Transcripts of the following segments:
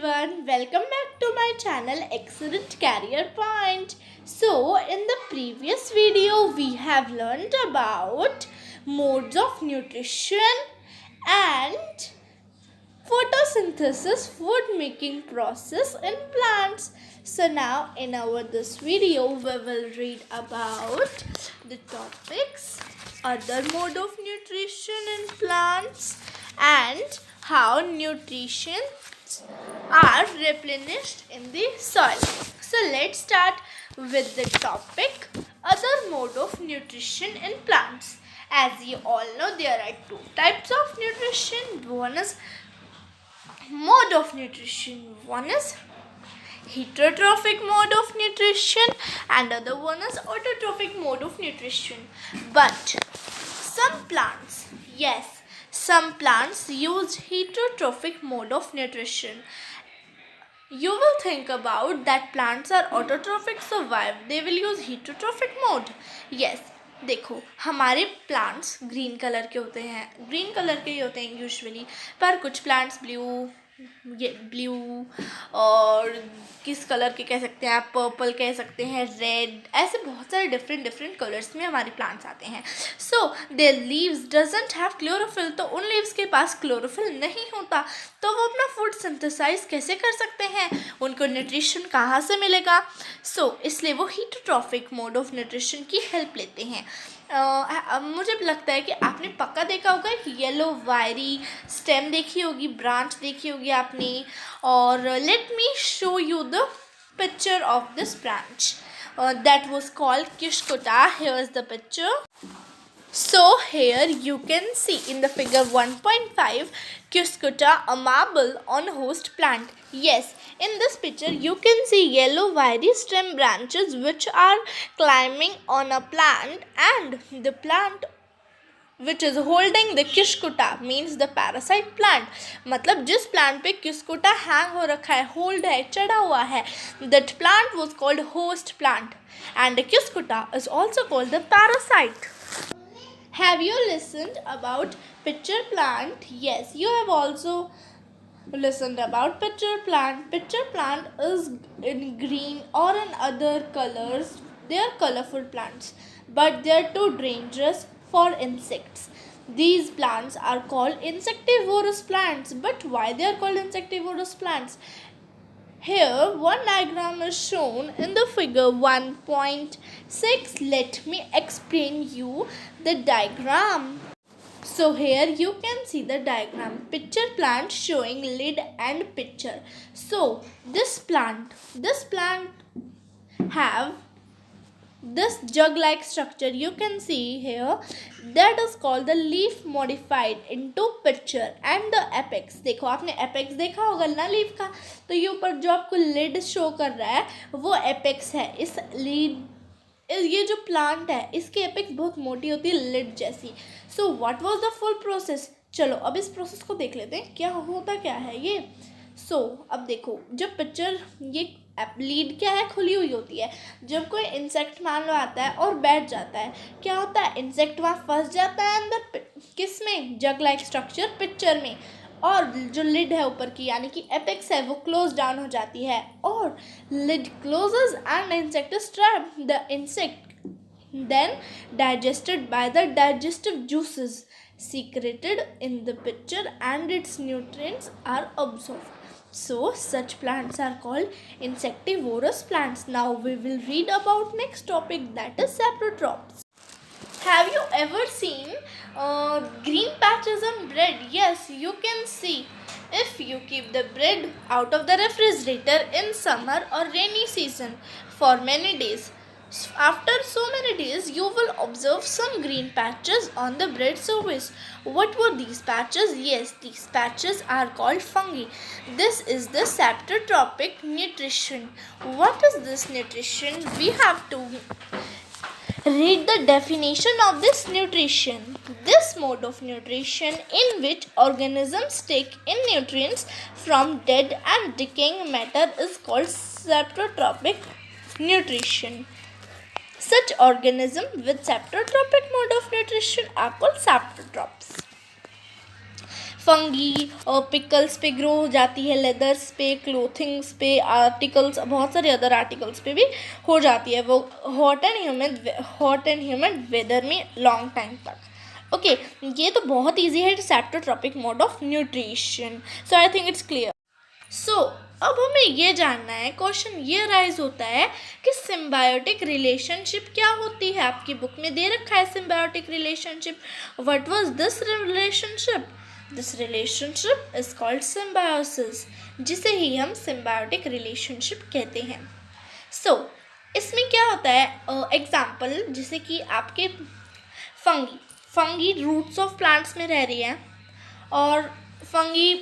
everyone, welcome back to my channel Excellent Career Point. So, in the previous video, we have learned about modes of nutrition and photosynthesis food making process in plants. So now in our this video we will read about the topics other mode of nutrition in plants and how nutrition are replenished in the soil. So let's start with the topic other mode of nutrition in plants. As you all know, there are two types of nutrition. One is mode of nutrition. One is heterotrophic mode of nutrition and other one is autotrophic mode of nutrition. But some plants, yes, some plants use heterotrophic mode of nutrition. You will think about that plants are autotrophic, so why they will use heterotrophic mode? Yes, देखो हमारे plants green colour के होते हैं, green colour के ही होते हैं usually, पर कुछ प्लांट्स ब्लू और किस कलर के कह सकते हैं आप, पर्पल कह सकते हैं, रेड, ऐसे बहुत सारे डिफरेंट कलर्स में हमारे प्लांट्स आते हैं. So there leaves doesn't have chlorophyll, तो उन लीव्स के पास क्लोरोफिल नहीं होता, तो वो अपना फूड सिंथेसाइज कैसे कर सकते हैं, उनको न्यूट्रिशन कहाँ से मिलेगा. सो इसलिए वो हीटोट्रॉफिक मोड ऑफ न्यूट्रिशन की हेल्प लेते हैं. मुझे लगता है कि आपने पक्का देखा होगा कि येलो वायरी स्टेम देखी होगी, ब्रांच देखी होगी आपने. और let me show you the picture of this branch that was called Kishkuta. Here is the picture. So here you can see in the figure 1.5 Kishkuta, a marble on host plant. Yes, in this picture you can see yellow wiry stem branches which are climbing on a plant, and the plant which is holding the Kishkuta means the parasite plant. मतलब जिस plant पे Kishkuta hang हो रखा है, hold है, चढ़ा हुआ है, that plant was called host plant, and the Kishkuta is also called the parasite. Have you listened about pitcher plant? Yes, you have also listened about pitcher plant. Pitcher plant is in green or in other colors. They are colorful plants, but they are too dangerous for insects. These plants are called insectivorous plants. But why they are called insectivorous plants? Here one diagram is shown in the figure 1.6. Let me explain you the diagram. So here you can see the diagram. Pitcher plant showing lid and pitcher. So this plant have this jug-like structure you can see here, that is called the leaf modified into pitcher, and the apex. देखो आपने apex देखा होगा ना leaf का, तो ये ऊपर जो आपको lid शो कर रहा है वो apex है. इस लीड ये जो प्लांट है इसकी एपेक्स बहुत मोटी होती है लिड जैसी. So what was the full process. चलो अब इस प्रोसेस को देख लेते हैं क्या होता क्या है ये. सो अब देखो जब पिक्चर ये लीड क्या है, खुली हुई होती है. जब कोई इंसेक्ट मान लो आता है और बैठ जाता है, क्या होता है, इंसेक्ट वहाँ फंस जाता है अंदर किस में, जग लाइक स्ट्रक्चर पिक्चर में, और जो लिड है ऊपर की यानी कि एपेक्स है वो क्लोज डाउन हो जाती है, और lid closes and insect is trapped. The insect then digested by the digestive juices secreted in the pitcher and its nutrients are absorbed. So such plants are called insectivorous plants. Now we will read about next topic, that is saprotrophs. Have you ever seen green patches on bread? Yes, you can see. If you keep the bread out of the refrigerator in summer or rainy season for many days, after so many days you will observe some green patches on the bread surface. What were these patches? Yes, these patches are called fungi. This is the saprotrophic nutrition. What is this nutrition? We have to read the definition of this nutrition. This mode of nutrition in which organisms take in nutrients from dead and decaying matter is called saprotrophic nutrition. Such organisms with saprotrophic mode of nutrition are called saprotrophs. Fungi और pickles पे grow हो जाती है, leathers पे, clothings पे, articles, बहुत सारे other articles पे भी हो जाती है वो हॉट एंड ह्यूमिड वेदर में लॉन्ग टाइम तक। ओके, ये तो बहुत ईजी है, saprotrophic mode of nutrition. So I think it's clear. So अब हमें ये जानना है, क्वेश्चन ये राइज होता है कि सिम्बायोटिक रिलेशनशिप क्या होती है। आपकी बुक में दे रखा है symbiotic relationship. What was this relationship? This relationship is called symbiosis, जिसे ही हम सिम्बायोटिक रिलेशनशिप कहते हैं। सो इसमें क्या होता है, एग्जाम्पल जैसे कि आपके फंगी रूट्स ऑफ प्लांट्स में रह रही है और फंगी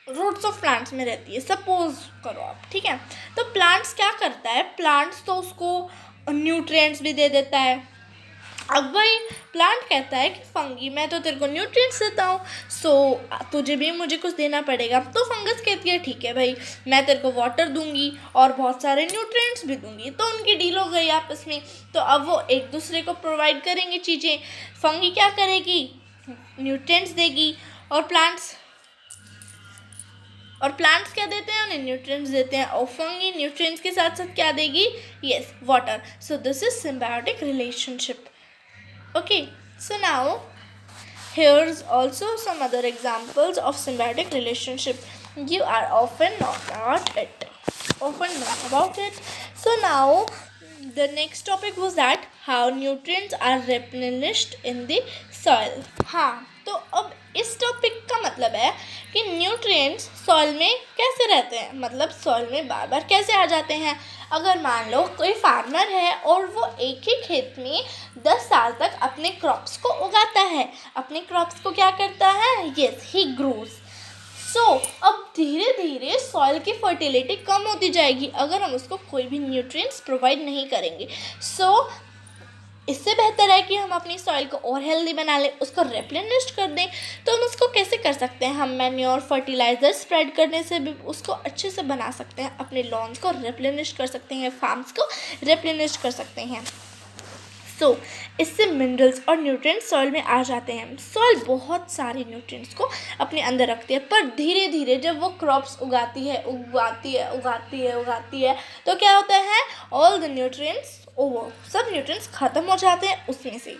रूट्स ऑफ प्लांट्स में रहती है, सपोज करो आप, ठीक है। तो प्लांट्स क्या करता है, प्लांट्स तो उसको न्यूट्रिएंट्स भी दे देता है। अब भाई प्लांट कहता है कि फंगी मैं तो तेरे को न्यूट्रिएंट्स देता हूँ, सो तुझे भी मुझे कुछ देना पड़ेगा। तो फंगस कहती है ठीक है भाई, मैं तेरे को वाटर दूंगी और बहुत सारे न्यूट्रिएंट्स भी दूंगी। तो उनकी डील हो गई आपस में। तो अब वो एक दूसरे को प्रोवाइड करेंगे चीज़ें। फंगी क्या करेगी, न्यूट्रिएंट्स देगी, और प्लांट्स क्या देते हैं, उन्हें न्यूट्रिएंट्स देते हैं। और फंगी न्यूट्रिएंट्स के साथ साथ क्या देगी, yes, water. So this is symbiotic relationship. Okay, so now here's also some other examples of symbiotic relationship. You are often not about it. So now the next topic was that how nutrients are replenished in the soil. हाँ, तो अब इस topic का मतलब है कि nutrients soil में कैसे रहते हैं, मतलब सॉइल में बार बार कैसे आ जाते हैं। अगर मान लो कोई फार्मर है और वो एक ही खेत में 10 साल तक अपने क्रॉप्स को उगाता है, अपने क्रॉप्स को क्या करता है, यस, ही ग्रोज। सो अब धीरे धीरे सॉइल की फर्टिलिटी कम होती जाएगी अगर हम उसको कोई भी न्यूट्रिएंट्स प्रोवाइड नहीं करेंगे। सो इससे बेहतर है कि हम अपनी सॉइल को और हेल्दी बना लें, उसको रेप्लेनिश कर दें। तो हम उसको कैसे कर सकते हैं, हम मैन्योर फर्टिलाइज़र स्प्रेड करने से भी उसको अच्छे से बना सकते हैं, अपने लॉन्स को रेप्लेनिश कर सकते हैं, फार्म्स को रेप्लेनिश कर सकते हैं। सो इससे मिनरल्स और न्यूट्रिएंट्स सॉइल में आ जाते हैं। सॉइल बहुत सारे न्यूट्रिएंट्स को अपने अंदर रखती है, पर धीरे धीरे जब वो क्रॉप्स उगाती है तो क्या होता है, ऑल द न्यूट्रिएंट्स, सब न्यूट्रिएंट्स ख़त्म हो जाते हैं उसमें से,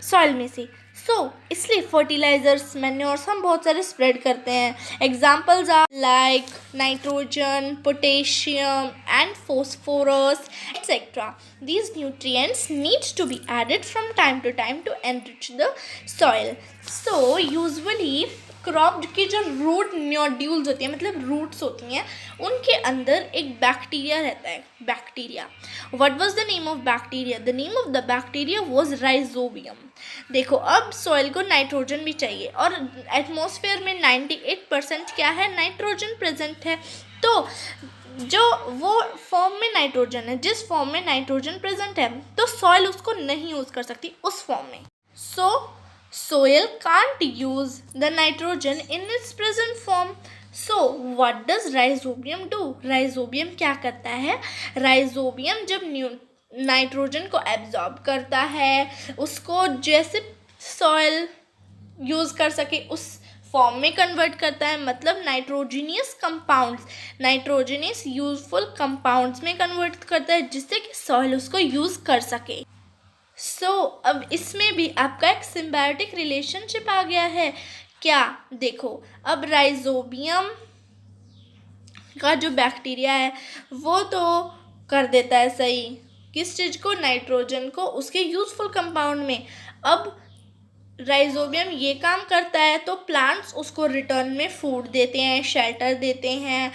सॉइल में से। सो इसलिए फर्टिलाइजर्स, मैन्योर्स हम बहुत सारे स्प्रेड करते हैं। Examples are like nitrogen, potassium and phosphorus etcetera. These nutrients need to be added from time to time to enrich the soil. So usually crop की जो रूट नोड्यूल्स होती हैं, मतलब रूट्स होती हैं, उनके अंदर एक बैक्टीरिया रहता है, bacteria. What was the name of bacteria? The name of the bacteria was rhizobium. देखो, अब सॉइल को नाइट्रोजन भी चाहिए और एटमॉस्फेयर में 98% क्या है, नाइट्रोजन प्रेजेंट है। तो जो वो फॉर्म में नाइट्रोजन है, जिस फॉर्म में नाइट्रोजन प्रेजेंट है, तो सॉइल उसको नहीं यूज़ कर सकती उस फॉर्म में। सो soil can't use the nitrogen in its present form. So what does rhizobium do? Rhizobium क्या करता है, rhizobium जब नाइट्रोजन को एब्जॉर्ब करता है, उसको जैसे सॉइल यूज़ कर सके उस फॉर्म में कन्वर्ट करता है, मतलब nitrogenous compounds, nitrogenous useful compounds में कन्वर्ट करता है, जिससे कि सॉइल उसको यूज़ कर सके। सो अब इसमें भी आपका एक सिम्बायोटिक रिलेशनशिप आ गया है। क्या, देखो, अब राइजोबियम का जो बैक्टीरिया है वो तो कर देता है सही, किस चीज़ को, नाइट्रोजन को उसके यूजफुल कंपाउंड में। अब राइजोबियम ये काम करता है तो प्लांट्स उसको रिटर्न में फूड देते हैं, शेल्टर देते हैं,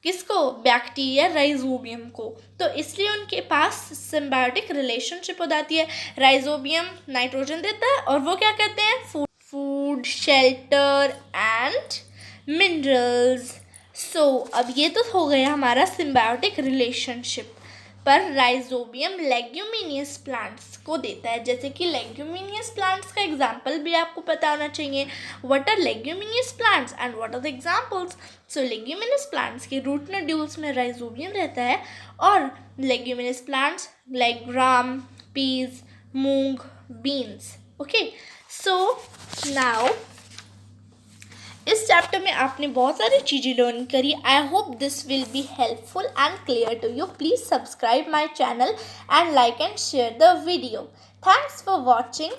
किसको, बैक्टीरिया राइजोबियम को। तो इसलिए उनके पास सिम्बायोटिक रिलेशनशिप हो जाती है। राइजोबियम नाइट्रोजन देता है और वो क्या करते हैं, फूड, शेल्टर एंड मिनरल्स। सो अब ये तो हो गया हमारा सिम्बायोटिक रिलेशनशिप। पर राइजोबियम लेग्यूमिनियस प्लांट्स को देता है, जैसे कि लेग्यूमिनियस प्लांट्स का एग्जाम्पल भी आपको पता होना चाहिए। What are leguminous plants and what are the examples? So leguminous plants के रूट नोड्यूल्स में राइजोबियम रहता है, और leguminous plants like gram, peas, moong, beans. Okay, so now इस चैप्टर में आपने बहुत सारी चीज़ें लर्न करी. I hope this will be helpful and clear to you. Please subscribe my channel and like and share the video. Thanks for watching.